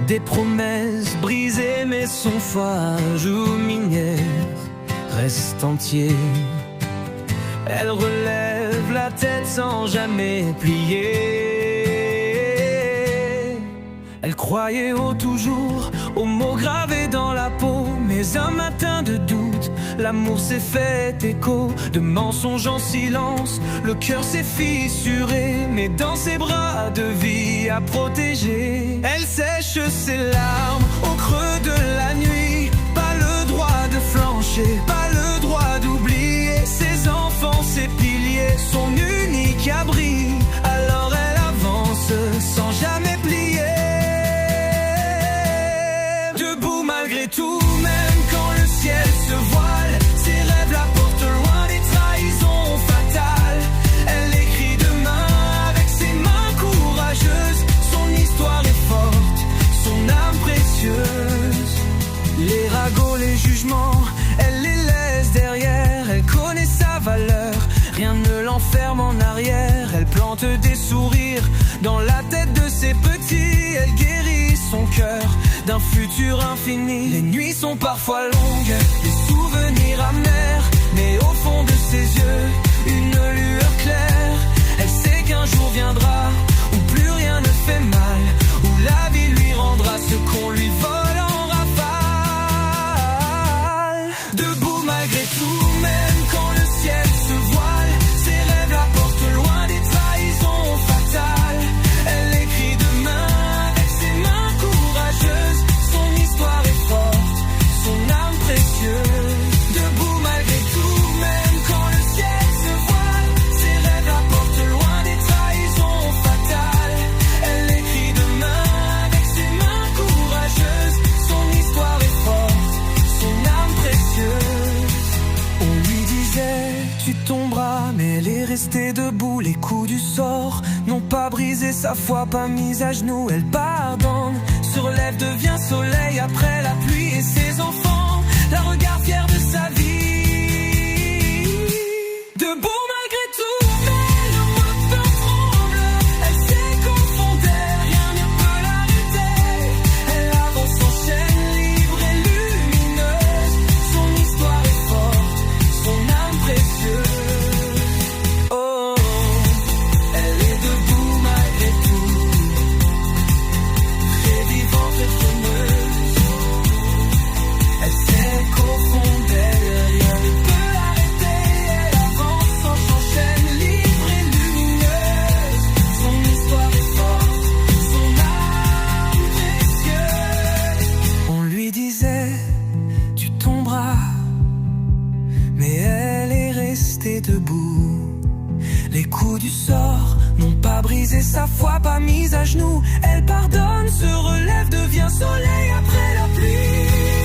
Des promesses brisées, mais son foie minière reste entier. Elle relève la tête sans jamais plier. Elle croyait toujours aux mots gravés dans la peau. Mais un matin de doute, l'amour s'est fait écho. De mensonges en silence, le cœur s'est fissuré. Mais dans ses bras de vie à protéger, elle sèche ses larmes au creux de la nuit. Pas le droit de flancher, pas le droit d'oublier ses enfants, ses piliers, son unique abri. Alors elle avance sans jamais plier. Debout malgré tout, même quand le ciel se voile, ses rêves la portent loin des trahisons fatales. Elle écrit demain avec ses mains courageuses. Son histoire est forte, son âme précieuse. Les ragots, les jugements, elle les laisse derrière. Elle connaît sa valeur, rien ne l'enferme en arrière. Elle plante des sourires dans la tête de ses petits. Elle guérit son cœur d'un futur infini. Les nuits sont parfois longues, les souvenirs amers, mais au fond de ses yeux, une lueur claire. Elle sait qu'un jour viendra où plus rien ne fait mal, où la vie lui rendra ce qu'on lui vole en rafale. Debout malgré tout, même quand le ciel se voile, ses rêves la portent loin des trahisons fatales. Elle écrit demain avec ses mains courageuses. Son histoire est forte, son âme précieuse. Debout malgré tout, même quand le ciel se voile, ses rêves la portent loin des trahisons fatales. Elle écrit demain avec ses mains courageuses. Son histoire est forte, son âme précieuse. On lui disait tu tomberas, mais elle est restée debout. Les coups du sort n'ont pas brisé sa foi, pas mise à genoux. Elle pardonne, se relève, devient soleil après la pluie. Et ses enfants la regardent fière de sa vie. Debout malgré tout, mais le moteur tremble. Elle sait qu'au fond d'elle, rien ne peut l'arrêter. Elle avance, s'enchaîne, libre et lumineuse. Son histoire est forte, son âme précieuse. Oh, elle est debout malgré tout, très vivante et fremeuse. Elle sait qu'au fond d'elle, rien ne peut l'arrêter. Elle avance, s'enchaîne, libre et lumineuse. Son histoire est forte, son âme précieuse. On lui disait tu tomberas, mais elle est restée debout. Les coups du sort n'ont pas brisé sa foi, pas mise à genoux. Elle pardonne, se relève, devient soleil après la pluie.